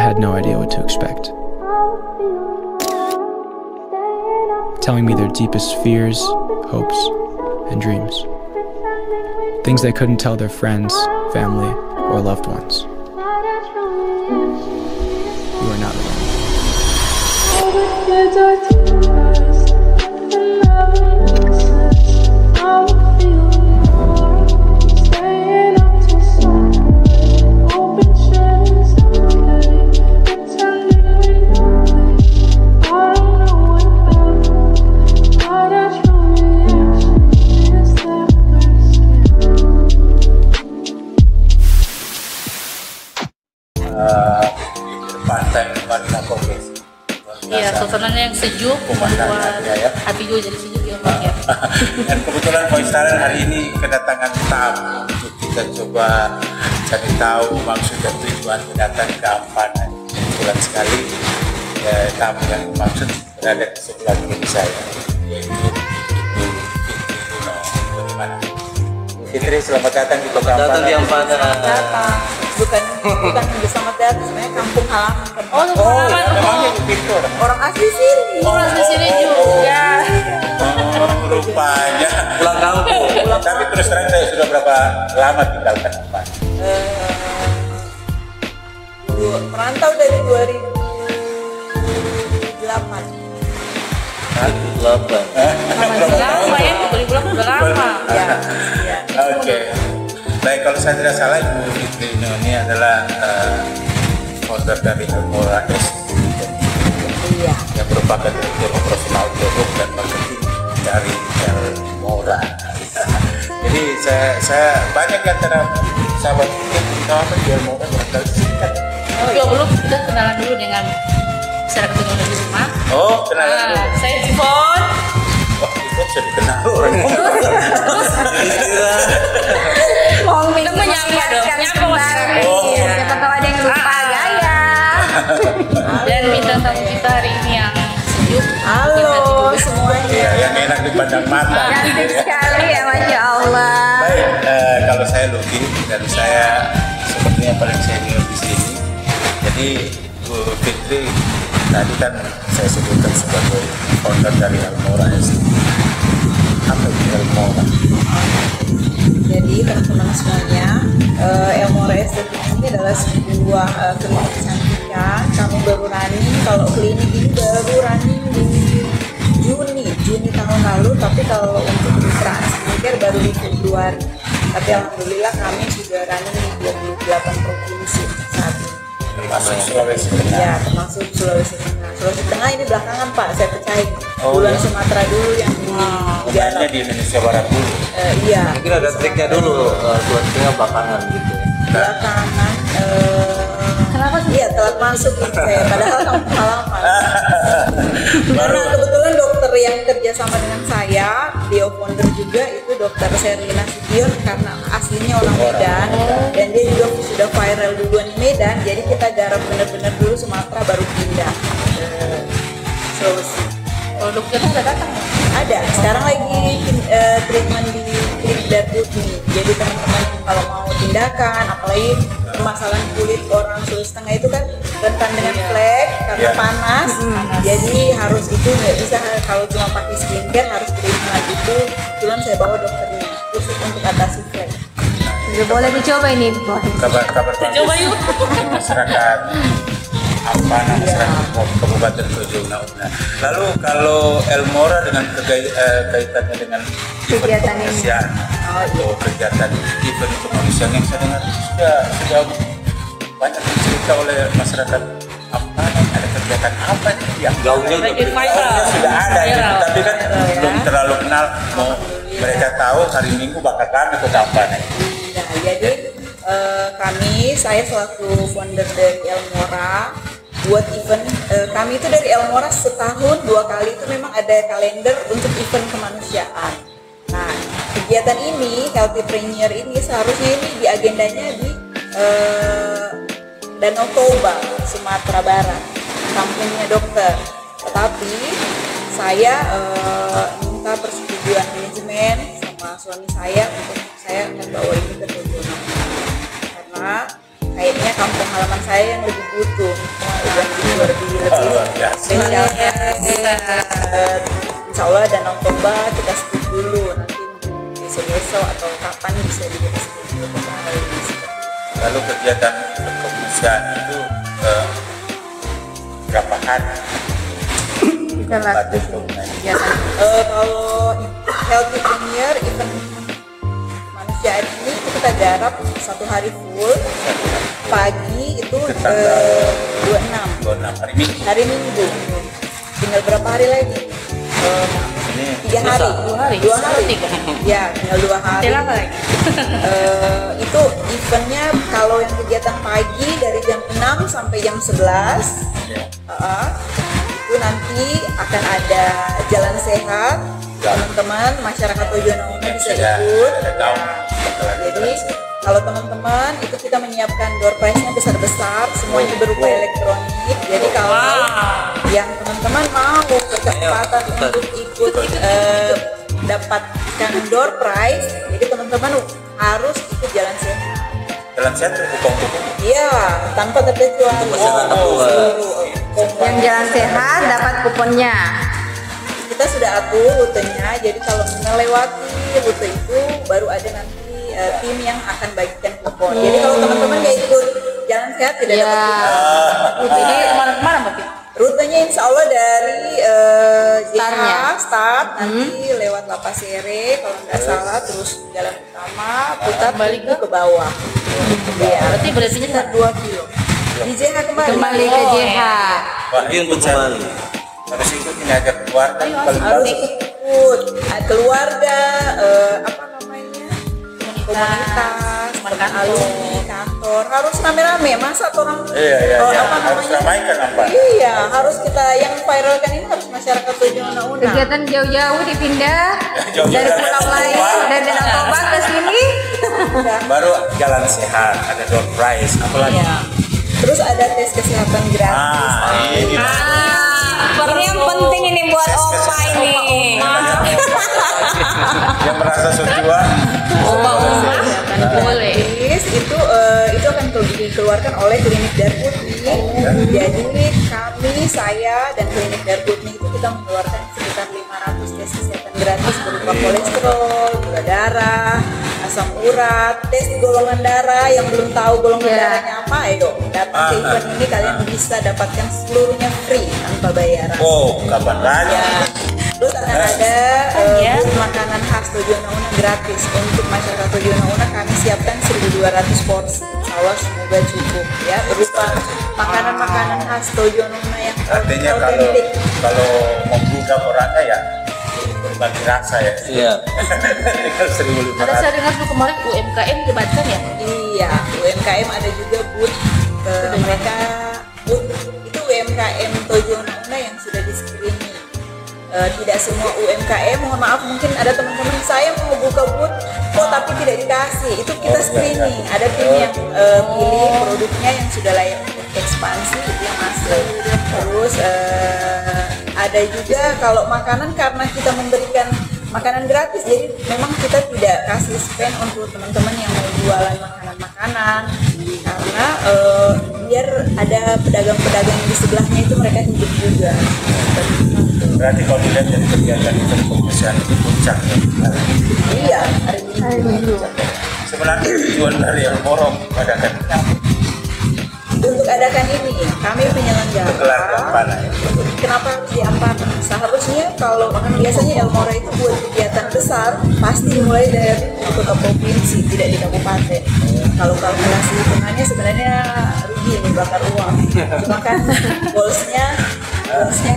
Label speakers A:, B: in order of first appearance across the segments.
A: had no idea what to expect. Telling me their deepest fears, hopes, and dreams. Things they couldn't tell their friends, family, or loved ones. You are not alone.
B: Iya, suasananya yang sejuk, membuat hati juga jadi sejuk ya Pak ya.
C: Dan kebetulan Voice hari ini kedatangan tamu untuk kita coba cari tahu maksud dan tujuan kedatangan ke Ampanan. Kebetulan sekali tamu yang maksud berada di sebelah kiri saya, yaitu Ibu Fitri Guno. Bagaimana? Fitri, selamat datang di Kota Ampanan.
D: Selamat datang. Bukan selamat datang, sebenarnya kampung halaman.
C: Memangnya begitu
D: orang asli sini.
B: Orang asli sini juga.
C: Rupanya
D: Pulang kampung.
C: Tapi terus terang saya sudah berapa lama tinggalkan Ampanan?
D: Merantau dari 2008.
B: 2008 ya, 2008 udah lama.
D: Ya.
C: Oke. Baik, kalau saya tidak salah Ibu Fitri ini adalah founder dari Elmora Institute, yang merupakan direktur operasional produk dan marketing dari Elmora. Jadi saya banyak antara sahabat kita di Elmora barangkali singkat.
B: Belum kita kenalan dulu dengan masyarakat yang ada di rumah.
C: Oh, kenalan dulu.
B: Saya Jivon.
C: Wah, itu sudah dikenal orang.
B: Kita menyapa dong, menyapa masyarakat.
D: Siapa tahu ada yang lupa gaya.
B: Dan bintang tamu kita hari ini yang sejuk.
D: Halo semuanya.
C: Ya, yang enak dipandang mata.
D: Cantik sekali ya, Masya Allah.
C: Baik, kalau saya Luki dan saya sepertinya paling senior di sini. Jadi Bu Fitri tadi kan saya sebutkan sebagai founder dari Elmora Institute. Apa itu Elmora?
D: Jadi teman-teman semuanya, Elmora Institute ini adalah sebuah klinik kecantikan. Kami baru running, kalau klinik ini baru running di Juni tahun lalu, tapi kalau untuk pencitraan skincare baru di Februari. Tapi alhamdulillah kami sudah running di 28 provinsi saat ini.
C: Termasuk Sulawesi Tengah.
D: Ya, termasuk Sulawesi Tengah. Sulawesi Tengah ini belakangan Pak, saya pecahin. Bulan Sumatera dulu yang
C: Bukannya di Indonesia Barat dulu.
D: Iya.
E: Mungkin ada triknya dulu, Sulawesi Tengah belakangan gitu ya.
D: Belakangan. Kenapa sih? Iya, telat masuk gitu saya. Padahal kampung halaman. Karena kebetulan dokter yang kerja sama dengan saya, beliau founder juga itu Dokter Sherlina Sution, karena aslinya orang Medan dan dia juga sudah viral duluan di Medan. Jadi kita garap benar-benar dulu Sumatera baru pindah ke Sulawesi.
B: Kalau dokternya udah datang ya?
D: Ada, sekarang lagi treatment di klinik Darputni. Jadi teman-teman kalau mau tindakan, apalagi permasalahan kulit orang Sulawesi Tengah itu kan rentan dengan flek karena panas. Jadi harus itu nggak bisa kalau cuma pakai skincare, harus treatment itu. Kebetulan saya bawa dokternya khusus untuk atasi flek.
F: Sudah boleh dicoba ini.
C: Kabar
B: Coba yuk.
C: masyarakat Ampanan, masyarakat Kabupaten Tojo Una. Lalu kalau Elmora dengan kaitannya dengan
F: Kegiatan ini.
C: kemanusiaan atau kegiatan event kemanusiaan yang saya dengar sudah banyak cerita oleh masyarakat Ampanan, ada kegiatan apa nih yang
E: Gaungnya
C: sudah ada gitu, tapi kan belum terlalu kenal. Mau mereka tahu hari Minggu bakal kami ke Ampanan.
D: Nah, jadi saya selaku founder dari Elmora buat event, kami itu dari Elmora setahun 2 kali itu memang ada kalender untuk event kemanusiaan. Nah, kegiatan ini, Healthypreneur ini seharusnya ini di agendanya di Danau Toba, Sumatera Barat, kampungnya dokter. Tetapi saya minta persetujuan manajemen sama suami saya untuk saya akan bawa ini ke Tojo. Karena kayak sepertinya kampung halaman saya yang lebih butuh lebih spesialnya. Insya Allah Danau Toba kita skip dulu, nanti besok atau kapan bisa dikasih kembali.
C: Lalu kegiatan kemanusiaan itu berapa hari?
F: Kita lakukan kegiatan.
D: Kalau Healthy Premier event kemanusiaan ini itu kita garap 1 hari full. Pagi itu 26 hari Minggu. Tinggal berapa hari lagi? 3 hari. 2 hari. Ya, tinggal 2 hari. Itu eventnya kalau yang kegiatan pagi dari jam 6 sampai jam 11. Itu nanti akan ada jalan sehat. Teman-teman masyarakat Tojo Unauna bisa ikut. Jadi kalau teman-teman itu kita menyiapkan door prize-nya besar-besar, semuanya berupa elektronik. Jadi kalau yang teman-teman mau berkesempatan untuk ikut dapatkan door prize, jadi teman-teman harus ikut jalan sehat.
C: Jalan sehat terbuka untuk umum?
D: Iya, tanpa terkecuali.
F: Yang jalan sehat dapat kuponnya.
D: Kita sudah atur rutenya, jadi kalau melewati rute itu baru ada nanti tim yang akan bagikan kupon. Jadi kalau teman-teman nggak ikut jalan sehat tidak dapat kupon.
B: Jadi kemana-kemana Mbak Pit?
D: Rutenya insya Allah dari start nanti lewat Lapasere kalau nggak salah, terus jalan utama putar balik ke bawah. Ya,
B: Berarti
D: sekitar 2 kilo. Di JH
F: Kembali ke JH.
C: Wah, ikut kembali. Harus ikut ini aja keluarga.
D: Harus ikut keluarga, apa namanya, komunitas, alumni, kantor, harus rame-rame. Masa orang
C: harus ramaikan apa?
D: Iya, harus kita yang viralkan ini harus masyarakat Tojo Unauna.
F: Kegiatan jauh-jauh dipindah dari pulau lain dari Danau Toba ke sini.
C: Baru jalan sehat, ada door prize, apalagi?
D: Iya. Terus ada tes kesehatan gratis.
C: Ini
F: Ini yang penting ini buat Opa ini.
C: yang merasa setua.
B: Boleh.
D: Itu akan dikeluarkan oleh Klinik Darputri. Jadi saya dan Klinik Darputri itu kita mengeluarkan sekitar 500 tes kesehatan gratis berupa kolesterol, gula darah, asam urat, tes golongan darah. Yang belum tahu golongan darahnya apa, ayo datang ke event ini, kalian bisa dapatkan seluruhnya free tanpa bayaran.
C: Oh, kapan lagi?
D: Terus akan ada booth makanan khas Tojo Unauna gratis untuk masyarakat Tojo Unauna. Kami siapkan 1.200 porsi. Insya Allah semoga cukup ya, berupa makanan-makanan khas Tojo Unauna yang
C: Artinya kalau membuka orangnya ya berbagi rasa ya.
E: Iya.
B: Ada saya dengar tuh kemarin UMKM dibacakan ya?
D: Iya, UMKM ada juga booth mereka booth itu UMKM Tojo Unauna yang sudah di screening. Tidak semua UMKM, mohon maaf, mungkin ada teman-teman saya mau buka booth tapi tidak dikasih. Itu kita screening, ada tim yang pilih produknya yang sudah layak untuk ekspansi, itu yang masuk. Terus ada juga kalau makanan, karena kita memberikan makanan gratis, jadi memang kita tidak kasih spend untuk teman-teman yang mau jualan makanan-makanan, karena biar ada pedagang-pedagang di sebelahnya itu mereka hidup juga.
C: Berarti kalau dilihat dari kegiatan itu kemanusiaan itu puncaknya.
D: Iya, hari Minggu.
C: Sebenarnya tujuan dari yang borong adakan
D: Untuk adakan ini, kami penyelenggara. Kenapa harus di Ampana? Seharusnya kalau biasanya Elmora itu buat kegiatan besar pasti dimulai dari kota provinsi, tidak di kabupaten. Kalau kalkulasi hitungannya sebenarnya rugi nih, bakar uang. Cuma kan goalsnya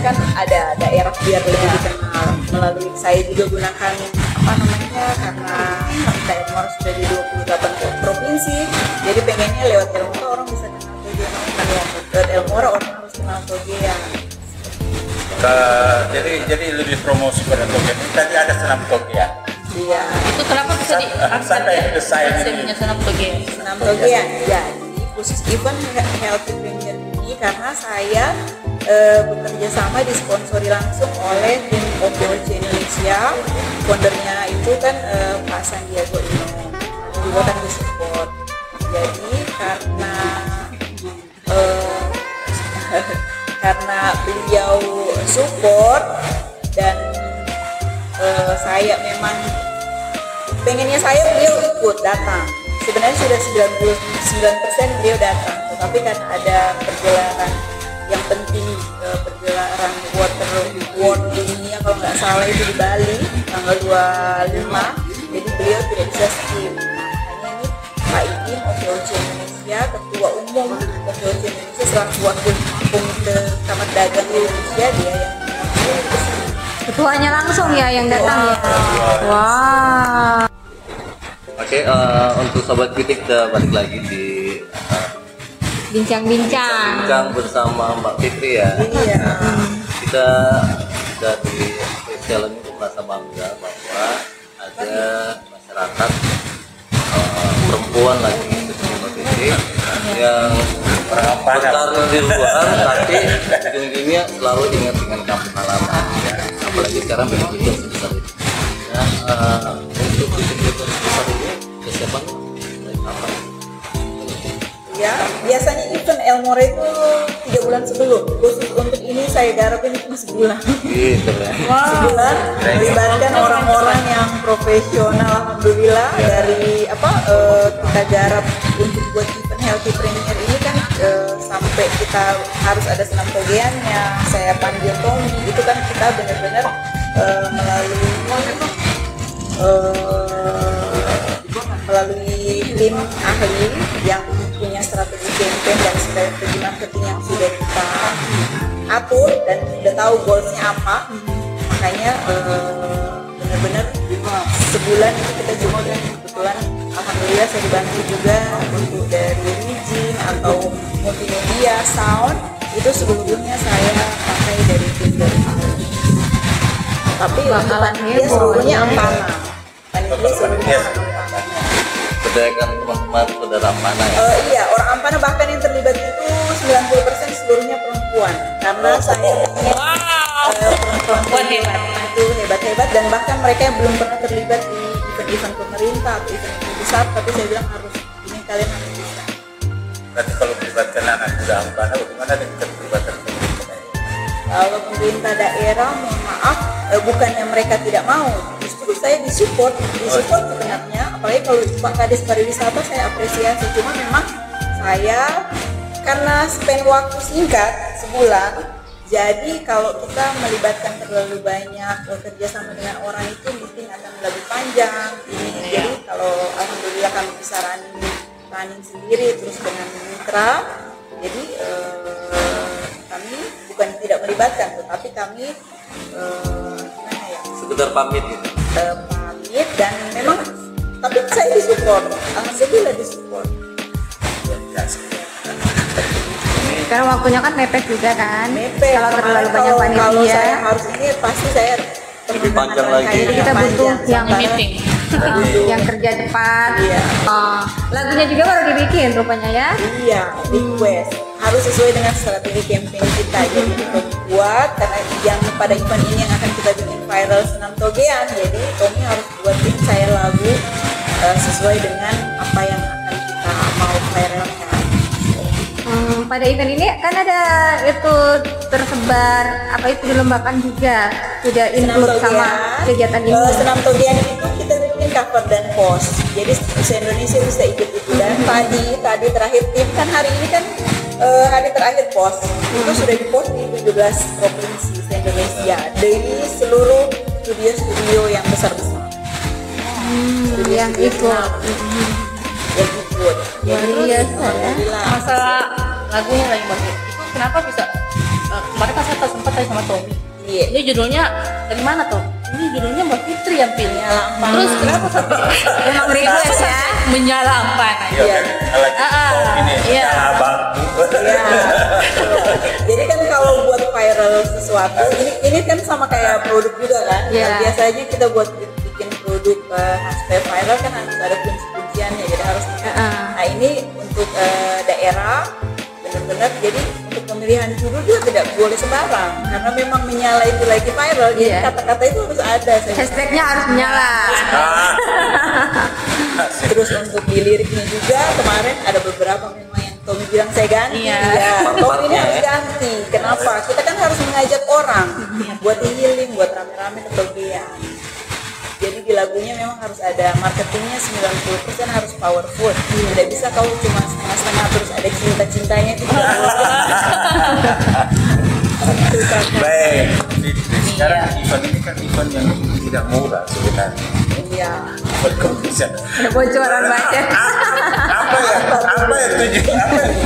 D: kan ada daerah biar lebih dikenal. Melalui saya juga gunakan karena kita Elmora sudah di 28 provinsi, jadi pengennya lewat Elmora orang bisa kenal Tojo Unauna, lewat Elmora orang harus kenal Tojo ya.
C: Jadi lebih promosi pada Toge. Tadi ada senam Toge ya.
D: Iya.
B: Itu kenapa bisa
C: sampai desain
B: punya senam Toge?
D: Senam Toge ya. Jadi khusus event Healthy Premier ini karena saya bekerja sama disponsori langsung oleh tim OPOC Indonesia. Foundernya itu kan Pak Sandiago Uno, juga kan disupport. Jadi karena karena beliau support dan saya memang pengennya beliau ikut datang. Sebenarnya sudah 99% beliau datang, tetapi karena ada pergelaran yang penting, pergelaran World dunia kalau nggak salah itu di Bali tanggal 25, jadi beliau tidak bisa skip. Makanya ini Pak Iin OVOC Indonesia, Ketua Umum OVOC Indonesia selaku Wakil Komite Kamar Dagang Indonesia, dia yang
F: Ketuanya langsung ya yang datang ya. Wah.
E: Oke, untuk Sobat Beauty kita balik lagi di
F: Bincang-bincang
E: bersama Mbak Fitri ya.
D: Iya.
E: Kita dari challenge itu merasa bangga bahwa ada masyarakat perempuan lagi seperti Mbak Fitri yang berkarir di luar tapi ujung-ujungnya selalu ingat dengan kampung halaman ya. Apalagi sekarang begitu sebesar itu. Nah, untuk bisnis sebesar ini kesiapan apa?
D: Ya, biasanya event Elmore itu 3 bulan sebelum. Khusus untuk ini saya garapin cuma sebulan.
E: Gitu ya.
D: Sebulan melibatkan orang-orang yang profesional, alhamdulillah. Dari kita garap untuk buat event Healthy Premier ini kan sampai kita harus ada senam togeannya, saya panggil Tommy, itu kan kita benar-benar melalui tim ahli yang punya strategi campaign dan strategi marketing yang sudah kita atur dan sudah tahu goalsnya apa. Makanya benar-benar sebulan itu kita juga kebetulan alhamdulillah saya dibantu juga untuk dari Rijin atau multimedia sound, itu sebelumnya saya pakai dari tim dari ahli. Tapi
F: bakalan
D: dia seluruhnya ampana. Panitia seluruhnya
E: Berdayakan teman-teman saudara Ampana ya.
D: Iya, orang Ampana bahkan yang terlibat itu 90% seluruhnya perempuan. Karena saya punya perempuan
B: hebat.
D: itu hebat-hebat, dan bahkan mereka yang belum pernah terlibat di event-event pemerintah atau event besar, tapi saya bilang harus, ini kalian harus bisa.
C: Berarti kalau melibatkan anak muda Ampana, bagaimana dengan keterlibatan pemerintah daerah?
D: Kalau pemerintah daerah, mohon maaf, bukannya mereka tidak mau, justru saya disupport sebenarnya. Apalagi kalau Pak Kades Pariwisata saya apresiasi, cuma memang saya karena spend waktu singkat sebulan, jadi kalau kita melibatkan terlalu banyak bekerja sama dengan orang itu meeting akan lebih panjang. Jadi kalau alhamdulillah kami bisa running sendiri terus dengan mitra, jadi kami bukan tidak melibatkan, tetapi kami gimana ya?
E: Sekedar pamit gitu.
D: Pamit, dan memang tapi saya disupport, alhamdulillah disupport.
F: Karena waktunya kan mepet juga kan.
D: Mepet.
F: Kalau terlalu banyak
D: Kalau saya
F: panitia.
D: harus ini pasti saya
E: Lebih panjang lagi.
F: Jadi kita butuh yang
B: meeting.
F: yang kerja cepat.
D: Iya.
F: Lagunya juga baru dibikin rupanya ya.
D: Iya, request harus sesuai dengan strategi campaign kita. Jadi kita buat, karena yang pada event ini yang akan kita bikin viral senam togean, jadi Tommy harus buatin saya lagu sesuai dengan apa yang akan kita mau viralkan.
F: Pada event ini kan ada itu tersebar apa itu dilombakan juga, sudah include sama kegiatan ini.
D: Senam togean itu kita bikin cover dan post, jadi se-Indonesia bisa ikut itu. Dan tadi terakhir tim kan hari ini kan hari terakhir post itu sudah dipost di 17 provinsi se-Indonesia dari seluruh studio-studio yang besar-besar.
F: Yang ikut.
D: Yang ikut. Jadi
F: biasa ya.
B: Masalah lagunya lagi Mbak Fitri, itu kenapa bisa kemarin kan saya sempat tanya sama Tommy.
D: Iya.
B: Ini judulnya dari mana tuh? Ini judulnya Mbak Fitri yang pilih. Terus kenapa
F: Memang request ya.
B: menyala Ampana?
D: Iya.
C: Ini
B: Iya.
C: abang.
D: Ya. Jadi kan kalau buat viral sesuatu, ini kan sama kayak produk juga kan.
F: Iya.
D: Nah, biasanya kita buat bikin produk supaya viral kan harus ada kunci-kunciannya, jadi harus. Nah ini untuk daerah benar-benar, jadi untuk pemilihan judul juga tidak boleh sembarang, karena memang menyala itu lagi viral. Jadi
F: Iya.
D: kata-kata itu harus ada.
F: Hashtagnya harus menyala.
D: Terus untuk di liriknya juga kemarin ada beberapa memang yang Tommy bilang saya ganti,
B: Iya.
D: ya. Tommy ini
E: Partnya,
D: harus
E: ya.
D: ganti. Kenapa? Kita kan harus mengajak orang buat healing, buat rame-rame kebahagiaan. Jadi di lagunya memang harus ada marketingnya 90% harus powerful. Tidak bisa kau cuma setengah-setengah terus ada cinta-cintanya itu tidak boleh. Itu kan.
C: Baik, sekarang event ini kan event yang tidak murah sebenarnya.
D: Iya.
C: Buat kamu bisa.
F: Ada bocoran budget.
C: Apa ya tujuan? Apa yang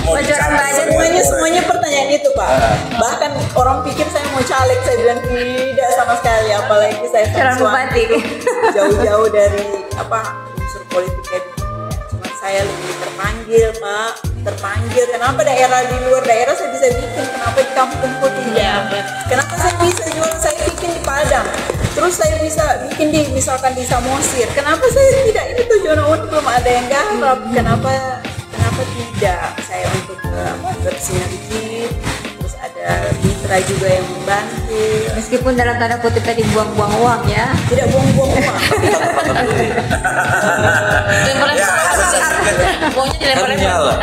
C: mau
F: Bocoran
C: dicapai?
F: budget
D: Semuanya pertanyaan itu Pak. Bahkan orang pikir saya mau caleg, saya bilang tidak sama sekali. Apalagi saya sama
F: Calon
D: suami
F: bupati.
D: jauh-jauh dari unsur politiknya. Cuma saya lebih terpanggil Pak, terpanggil. Kenapa daerah di luar daerah saya bisa bikin, kenapa di kampung kok tidak?
B: Iya, betul.
D: Kenapa saya bisa jual, saya bikin di Padang, terus saya bisa bikin di misalkan di Samosir. Kenapa saya tidak? Ini tujuan belum ada yang garap. Kenapa tidak? Saya untuk bersinergi, terus ada mitra juga yang membantu.
F: Meskipun dalam tanda kutip tadi buang-buang uang ya.
D: Tidak buang-buang uang.
B: Pokoknya dilempar-lempar.
E: Nyala.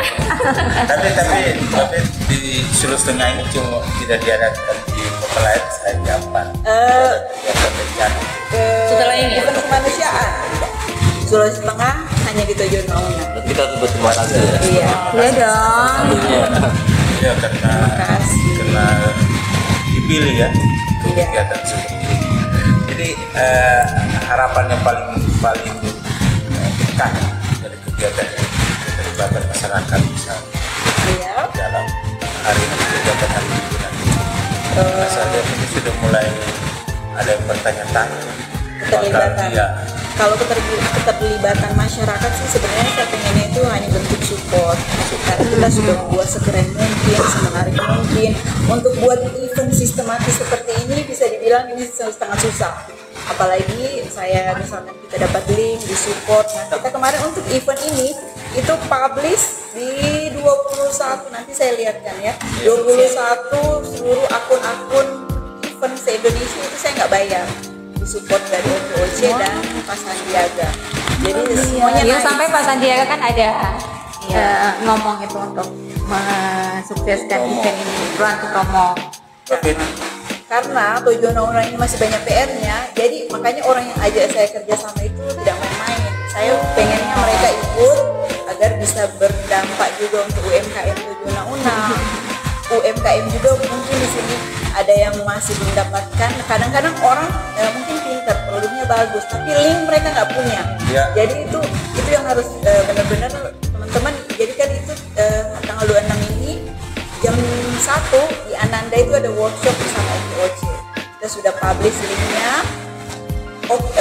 C: tapi di Sulawesi Tengah ini cuma tidak diadakan di kota lain saja apa? Yang bencana.
B: Setelah ini?
D: Bukan kemanusiaan. Sulawesi Tengah hanya di Tojo Nauna.
E: Dan kita harus berterima kasih ya.
D: Iya.
F: Iya dong.
E: Tentunya.
C: Ya karena dipilih ya untuk
D: Iya.
C: kegiatan seperti ini. Jadi harapan yang paling dekat dari kegiatan ini keterlibatan masyarakat misalnya
D: Iya.
C: dalam hari ini kegiatan hari ini nanti. Saya lihat ini sudah mulai ada yang bertanya-tanya.
D: Keterlibatan.
C: Ya,
D: Kalau keterlibatan masyarakat sih sebenarnya saya pengennya itu hanya bentuk support. Karena kita sudah buat sekeren mungkin, semenarik mungkin. Untuk buat event sistematis seperti ini bisa dibilang ini sangat susah. Apalagi saya misalkan kita dapat link di support. Nah, kita kemarin untuk event ini itu publish di 21, nanti saya lihatkan ya. 21 seluruh akun-akun event se-Indonesia itu saya nggak bayar. Support dari OVOC dan Pak Sandiaga. Jadi semuanya
F: Iya,
D: naik.
F: sampai Pak Sandiaga kan ada ngomong itu untuk mensukseskan event ini, peluang untuk promo.
C: tapi
D: Karena Tojo Nauna ini masih banyak PR-nya, jadi makanya orang yang ajak saya kerja sama itu tidak main-main. Saya pengennya mereka ikut agar bisa berdampak juga untuk UMKM Tojo Nauna. UMKM juga mungkin di sini ada yang masih belum dapatkan. Kadang-kadang orang mungkin pintar, produknya bagus, tapi link mereka nggak punya.
C: Ya.
D: Jadi itu yang harus benar-benar teman-teman jadikan itu tanggal 26 ini jam 1 di Ananda itu ada workshop bersama OVOC. Kita sudah publish linknya.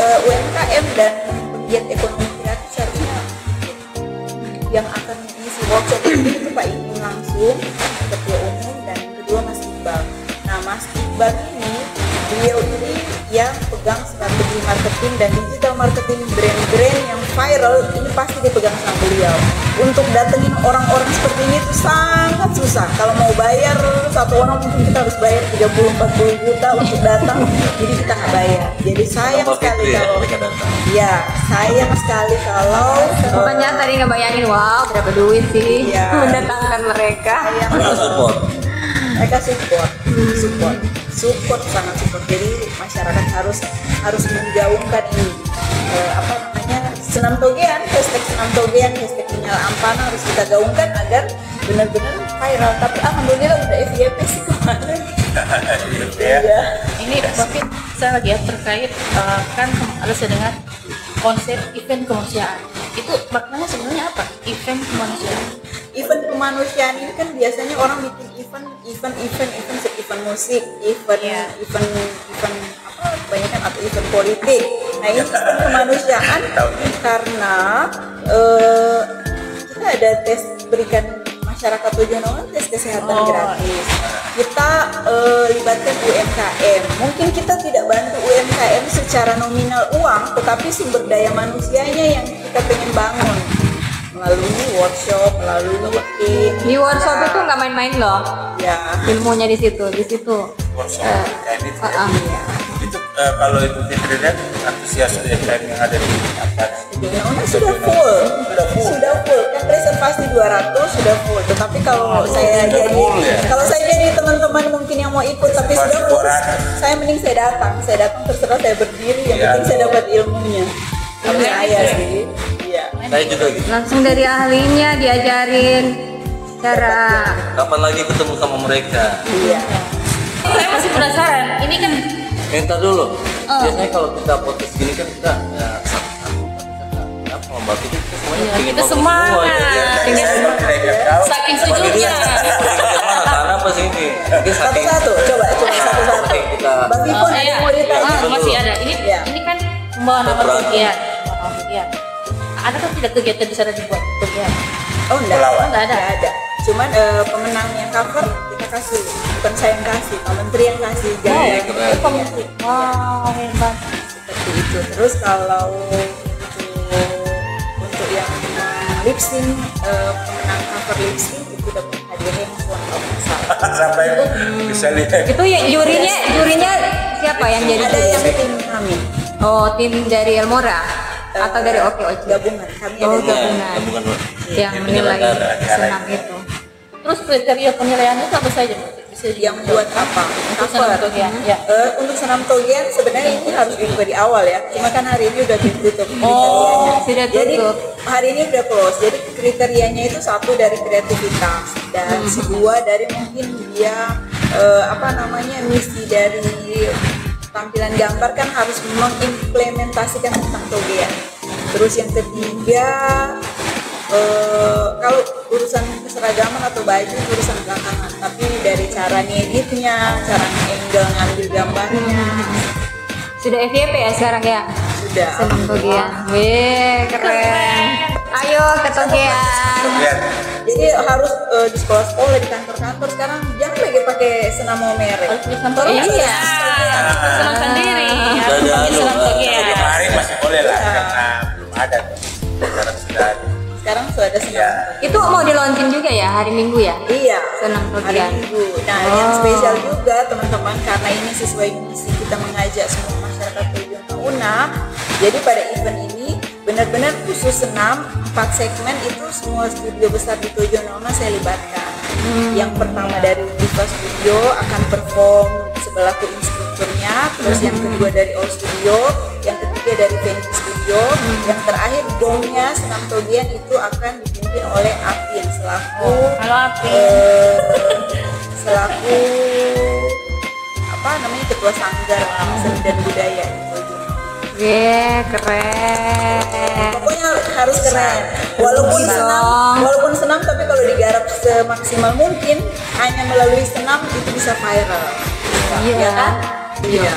D: UMKM dan pegiat ekonomi kreatif seharusnya yang akan mengisi workshop ini itu Pak Ibu langsung, Ketua Umum, dan yang kedua Mas Iqbal. Nah Mas Iqbal ini, beliau ini yang pegang strategi marketing dan digital marketing brand-brand yang viral, ini pasti dipegang sama beliau. Untuk datengin orang-orang seperti ini itu sangat susah. Kalau mau bayar satu orang mungkin kita harus bayar 30-40 juta untuk datang, jadi kita nggak bayar. Jadi sayang sekali kalau ya sayang sekali kalau
F: Pokoknya tadi ngebayangin, wow berapa duit sih
D: Iya.
F: mendatangkan mereka.
D: sayang
E: Kita support.
D: mereka support sangat support. Jadi masyarakat harus menggaungkan ini senam togean, hashtag senam togean, hashtag Nyala Ampana harus kita gaungkan agar benar-benar viral. Tapi alhamdulillah udah FYP sih kemarin.
C: ya.
D: Iya.
B: Ini mungkin saya lagi ya terkait kan ada saya dengar konsep event kemanusiaan. Itu maknanya sebenarnya apa? Event kemanusiaan.
D: Event kemanusiaan ini kan biasanya orang bikin event musik, event kebanyakan atau event politik. Nah ini event kemanusiaan karena kita ada tes berikan masyarakat Tojo Nauna tes kesehatan gratis. Kita libatkan UMKM. Mungkin kita tidak bantu UMKM secara nominal uang, tetapi sumber daya manusianya yang kita pengen bangun melalui workshop, melalui tim.
F: Di workshop itu nggak main-main loh,
D: Ya,
F: ilmunya di situ.
C: Workshop kayak gitu ya. Itu kalau itu dilihat antusias UMKM yang ada di apa?
D: Tojo Nauna sudah full. Kan riset reservasi 200 sudah full. Tetapi kalau saya jadi
C: full ya?
D: kalau saya jadi teman-teman mungkin yang mau ikut tapi sudah full, saya mending saya datang terserah saya berdiri, yang penting saya dapat ilmunya. Kalau saya sih, iya.
E: Saya juga gitu.
F: Langsung dari ahlinya diajarin cara.
E: Kapan lagi ketemu sama mereka?
D: Iya.
B: Saya masih penasaran. Ini kan
E: Minta dulu. Biasanya kalau kita podcast gini kan kita ya satu-satu membahas itu kita semuanya pengen
B: kita
E: bagus
B: semangat.
E: semua, ya.
B: Saking sejuknya.
E: Karena apa sih ini? Mungkin saking
D: Satu-satu, coba satu-satu.
E: Oke, kita
D: Bang Ipon ada yang mau ditanya?
B: Masih ada.
D: Iya.
B: Ini kan membawa nama kegiatan. Ada kan tidak kegiatan di sana dibuat kegiatan?
D: Oh enggak,
B: Enggak ada.
D: Enggak ada. Cuman pemenang yang cover kita kasih, bukan saya yang kasih, Pak Menteri yang kasih.
E: Iya, keren.
B: Wow, hebat.
D: Seperti itu. Terus kalau untuk yang lip sync, pemenang cover lip sync itu dapat hadiah handphone kalau nggak salah.
C: Sampai bisa lihat.
F: Itu ya jurinya siapa yang jadi
D: Ada
F: juri?
D: yang tim kami,
F: Oh, tim dari Elmora atau dari Oke
D: gabungan. Kami
F: Oh,
D: ada
F: gabungan.
E: bukan
F: yang menilai senam itu.
B: Terus kriteria penilaian itu apa saja? Bisa
D: yang buat apa?
B: untuk senam
D: Cover.
B: kegiatan. Ya.
D: Untuk senam togen sebenarnya ini harus dibuka di awal ya. Cuma kan hari ini udah ditutup
B: Oh,
D: kriterianya.
F: sudah
D: Jadi
F: tutup.
D: hari ini udah close. Jadi kriterianya itu satu dari kreativitas dan kedua dari mungkin dia misi dari tampilan gambar kan harus mengimplementasikan tentang togean. Terus yang ketiga kalau urusan keseragaman atau baju urusan belakangan, tapi dari cara ngeditnya, cara angle ngambil gambarnya
F: Sudah FYP ya sekarang ya?
D: sudah.
F: Senam togean. Wih, keren. Ayo ke togean.
C: Lihat.
D: Jadi harus di sekolah-sekolah, di kantor-kantor sekarang jangan lagi pakai senam merek.
B: Harus di kantor.
F: Iya.
B: Senam sendiri.
E: Sudah
B: Harus
E: ada
B: pakai senam kegiatan.
C: Kemarin masih boleh lah karena belum ada. Sekarang sudah ada.
D: Sekarang sudah ada senam.
C: Iya.
F: Itu mau di launching juga ya hari Minggu ya?
D: Iya.
F: Senam
D: Hari
F: togean.
D: Minggu. Nah, yang spesial juga teman-teman karena ini sesuai misi kita mengajak semua masyarakat tujuan Una. Jadi pada event ini benar-benar khusus senam 4 segmen itu semua studio besar di Tujuan Una saya libatkan. Yang pertama dari Diva Studio akan perform sebelaku instrukturnya, terus yang kedua dari All Studio, yang ketiga dari Phoenix Studio, yang terakhir gongnya senam togean itu akan dipimpin oleh Apin selaku
B: Halo Api.
D: selaku ketua sanggar seni dan budaya di Tojo.
F: Wih, keren.
D: Pokoknya harus keren. Walaupun senam tapi kalau digarap semaksimal mungkin hanya melalui senam itu bisa viral.
F: Iya.
D: Ya kan? Iya.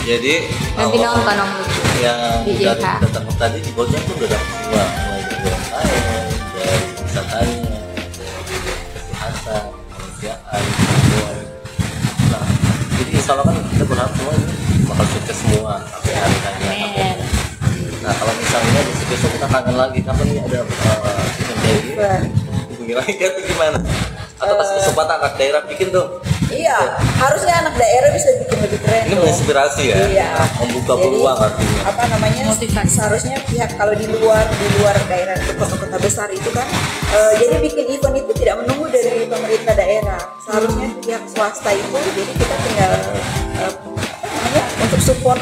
E: Jadi
F: Nanti nonton Om Lucu.
E: yang
F: Di
E: dari
F: JK.
E: datang tadi di Bojang tuh udah dapat semua, mulai dari UMKM, dari wisatanya, dari kesehatan, kemanusiaan, semua. Nah, jadi insya Allah kan kita berharap semua ini bakal sukses semua sampai hari hanya.
B: Amin.
E: Nah, kalau misalnya besok kita kangen lagi, kapan nih ada event kayak gini? Hubungi lagi kan gimana? Atau pas kesempatan anak daerah bikin tuh.
D: Iya, harusnya anak daerah bisa bikin lebih keren.
E: Ini menginspirasi ya,
D: Iya.
E: membuka
D: Jadi,
E: peluang artinya.
D: apa namanya?
B: Motivasi.
D: Seharusnya pihak kalau di luar daerah di kota-kota besar itu kan, jadi bikin event itu tidak menunggu dari pemerintah daerah. Seharusnya pihak swasta itu, jadi kita tinggal untuk support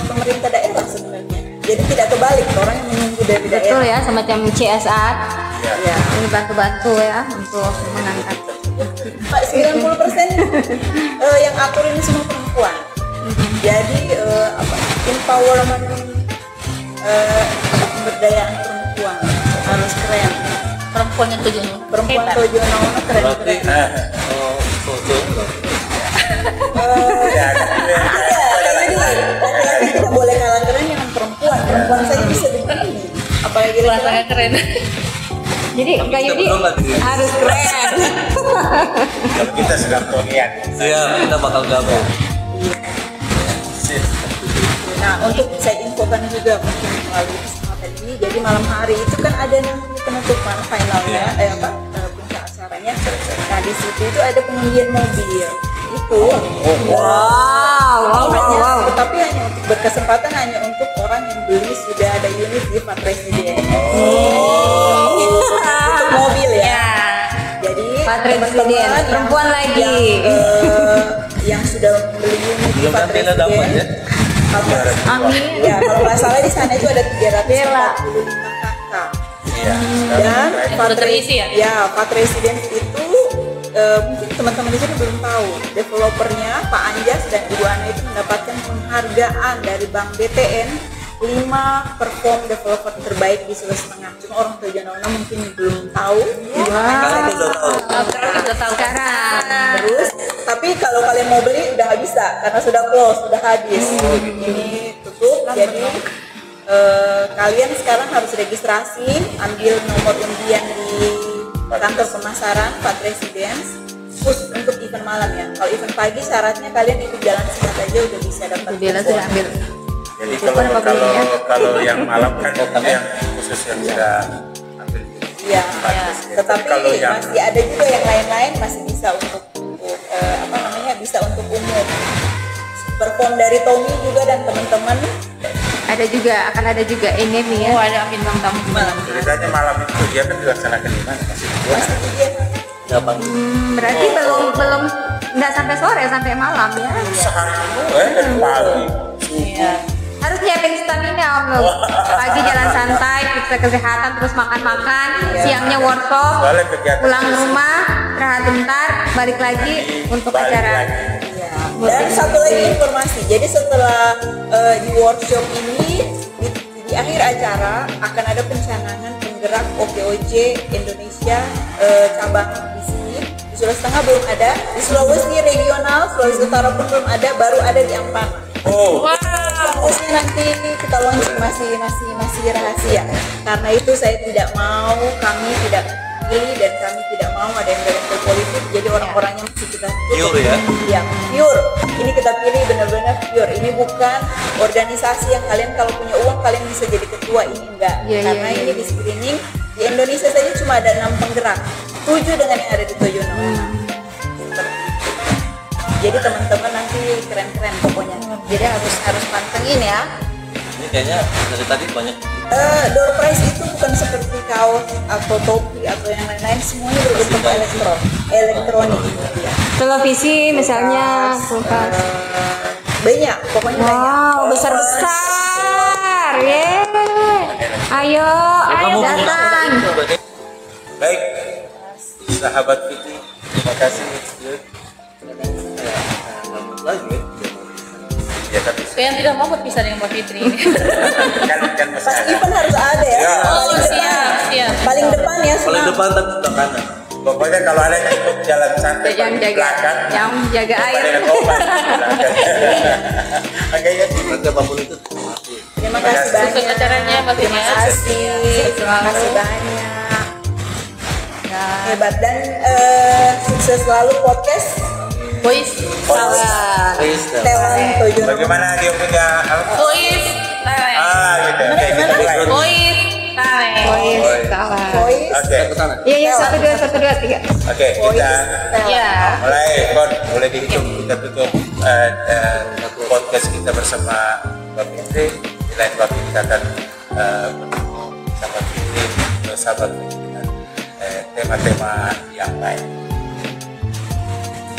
D: pemerintah daerah sebenarnya. Jadi tidak kebalik orang yang menunggu dari
F: Betul
D: daerah.
F: ya, semacam CSR.
D: Ya.
F: Ini bantu-bantu ya untuk mengangkat.
D: Pak 90% yang atur ini semua perempuan. Jadi empowerment pemberdayaan perempuan harus keren.
B: Perempuan yang tujuannya
D: Perempuan
B: hebat.
D: Tojo Naona
E: Berarti
D: keren.
E: foto
C: Ya,
D: Jadi laki-laki tidak boleh kalah keren dengan perempuan. Perempuan saja bisa begini. Apalagi
B: Perempuan
D: laki-laki.
B: sangat keren.
F: Jadi Kak
E: kita
F: Yudi
E: berdua nggak di sini?
F: harus keren.
C: kalau kita sedang tonian.
E: siap, kita bakal gabung.
D: Nah, untuk saya infokan juga mungkin melalui kesempatan ini. Jadi malam hari itu kan ada nanti penutupan finalnya, puncak acaranya. Nah di situ itu ada pengundian mobil. Itu.
F: Wow.
D: Tetapi hanya untuk berkesempatan hanya untuk orang yang beli sudah ada unit di Pak Presiden.
F: Pak Presiden,
D: teman-teman
F: perempuan lagi.
D: Yang sudah membeli unit di
E: Belum
D: Pak
E: kan Bella dapat ya?
D: Presiden.
F: Amin.
D: Ya, kalau nggak salah di sana itu ada 345 kakak.
C: Iya.
D: Dan
B: Yang sudah terisi ya?
D: Ya, Pak Presiden itu mungkin teman-teman di sini belum tahu. Developernya Pak Anjas dan Ibu Ana itu mendapatkan penghargaan dari Bank BTN 5 perform developer terbaik di Sulawesi Tengah. Cuma orang Tojonauna mungkin belum tahu.
E: Sekarang udah tahu.
B: Sekarang kita tahu
F: Sekarang.
D: Terus, tapi kalau kalian mau beli udah nggak bisa karena sudah close, sudah habis. Ini tutup, jadi kalian sekarang harus registrasi, ambil nomor undian di kantor pemasaran Pak Presiden khusus untuk event malam ya. Kalau event pagi syaratnya kalian ikut jalan singkat aja udah bisa dapat.
F: Bella sudah ambil.
C: Jadi kalau yang malam kan yang khusus yang sudah ambil.
D: Iya.
C: Ya.
D: Tetapi
C: Kalau yang
D: masih ada juga yang lain-lain masih bisa untuk bisa untuk umum. Perform dari Tommy juga dan teman-teman.
F: Akan ada juga ini nih ya.
B: Oh, ada ambil bang tamu malam.
C: ceritanya malam itu dia kan dilaksanakan di mana? Masih di
D: Masih dia.
E: Gampang.
F: Berarti belum nggak sampai sore, sampai malam ya.
C: sehari dari pagi.
B: Iya.
F: Harus nyiapin stamina Om Lum. Pagi jalan santai, periksa kesehatan, terus makan-makan, siangnya workshop,
C: Soalnya kegiatan
F: pulang rumah, istirahat bentar, balik lagi untuk
C: balik
F: acara.
C: lagi.
D: Dan satu lagi informasi, jadi setelah di workshop ini di akhir acara akan ada pencanangan penggerak OKOJ Indonesia cabang di sini. Di Sulawesi Tengah belum ada, di Sulawesi regional, Sulawesi Utara pun belum ada, baru ada di Ampana.
C: Oh,
D: Fokusnya nanti kita launching masih rahasia. Karena itu saya tidak mau, kami tidak pilih dan kami tidak mau ada yang dari politik. Jadi orang-orangnya mesti kita tutup.
E: Pure ya?
D: Ya, pure. Ini kita pilih benar-benar pure. Ini bukan organisasi yang kalian kalau punya uang kalian bisa jadi ketua, ini enggak.
F: Iya,
D: Karena
F: iya,
D: ini di screening di Indonesia saja cuma ada 6 penggerak, 7 dengan yang ada di Toyono. Jadi teman-teman nanti keren-keren pokoknya. Jadi harus pantengin ya.
E: Ini kayaknya dari tadi banyak.
D: Door prize itu bukan seperti kaos atau topi atau yang lain-lain, semuanya berbentuk elektronik. Ya.
F: Televisi misalnya, kulkas.
D: Banyak, pokoknya banyak.
F: Wow, besar-besar. Ayo datang.
C: baik. Sahabat Vicky, terima kasih.
E: Lagi.
C: Ya tapi
B: Saya yang tidak mau berpisah dengan Mbak Fitri ini.
C: kan masih
D: Pas
C: ada.
D: event harus ada ya.
C: Ya.
B: Oh, siap.
D: Paling depan ya.
E: Paling
D: senang.
E: depan tapi sebelah kanan.
C: Pokoknya kalau ada yang ikut jalan santai
F: Yang
C: di
F: jaga,
C: belakang,
F: yang jaga air.
C: dengan obat di belakang. Oke ya.
E: Nanti apapun itu. Mati.
D: Terima kasih banyak.
B: Sukses acaranya Mbak Fitri.
D: Terima kasih. Terima kasih banyak. Hebat dan sukses selalu podcast
B: Boys.
E: Please, dah.
D: Tewan Tojono.
C: Bagaimana dia punya
B: Boys. Tawe.
C: gitu. Oke, kita mulai.
B: Boys. Tawe.
F: Boys, kawan.
D: Voice
C: Oke.
E: Ke sana.
F: Iya, 1, 2, 3.
C: Oke, kita
B: Ya.
C: mulai. Kon, boleh dihitung kita tutup podcast kita bersama Mbak Fitri. Di lain waktu kita akan bertemu sama Fitri, sahabat Fitri dengan tema-tema yang lain.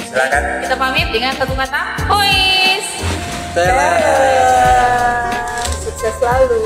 C: Silakan.
B: Kita pamit dengan satu kata. Boys.
E: Tela.
D: sukses selalu.